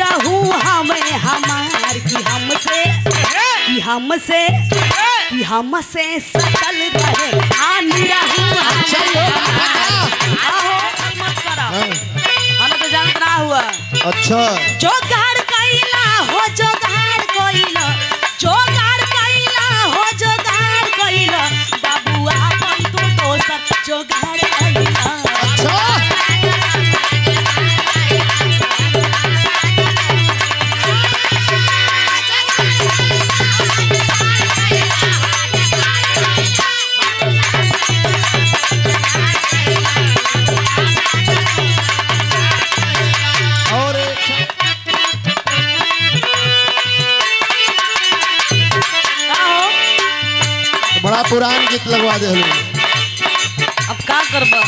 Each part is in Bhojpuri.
निरहू हमें हमार कि हमसे सकल रहे निरहू मत करा हमें तो जानत ना हुआ। अच्छा जोगाड़ कैला हो जोगाड़ कैला बाबुआ अपन तू दोसर जोगाड़ कैला। अच्छा बड़ा पुरान गीत लगवा दे हलो। अब का करबा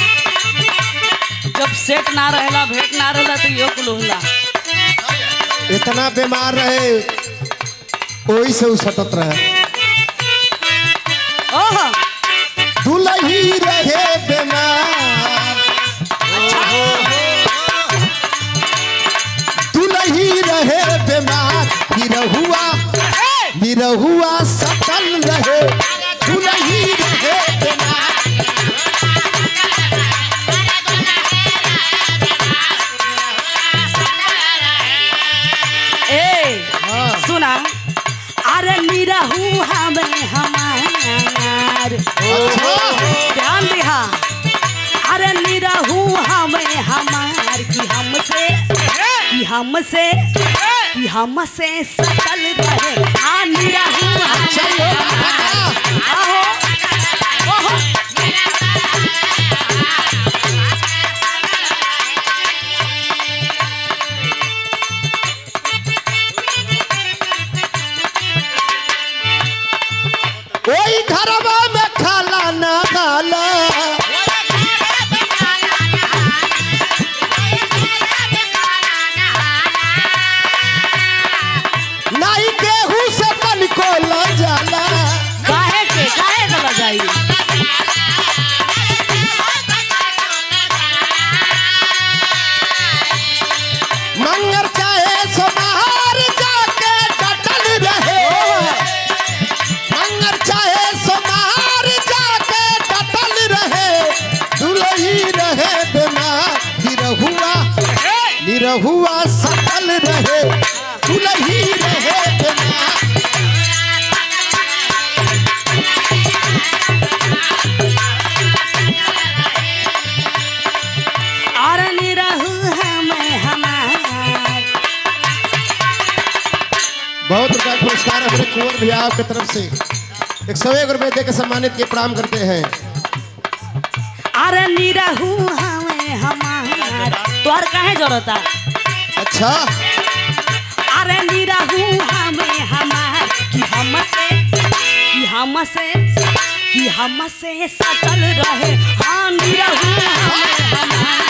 जब सेट ना रहेला भेंट ना रहेला तो यो कुल होला। इतना बीमार रहे वही से सतत रहे। ओह दुलही रहे बीमार दुलही रहे बीमार निरहुआ सकल रहे दुलही रहे बीमार। सुना अरे निरहू हमें हमार ध्यान दिहा अरे निरहू हमें हमार कि हमसे सकल रहे निरहू वही घरवा में खाला ना खाला नहीं केहू से मन को ल जाला। काहे गला जाई मंगर चाहे सोमवार जाके डटल रहे मंगर चाहे सोमवार जाके डटल रहे दुलही रहे बीमार निरहुआ सकल रहे दुलही रहे बीमार। और निरहू हमें हमार। बहुत रुपया पुरस्कार हमारे कुंवर भैया आपकी तरफ से 101 रुपए देकर सम्मानित के प्रणाम करते हैं। अरे निरहू हमें हमार तोहर काहे जरूरत है। अच्छा अरे निरहू हमें हमार कि हमसे सकल रहे निरहू हमें हमार।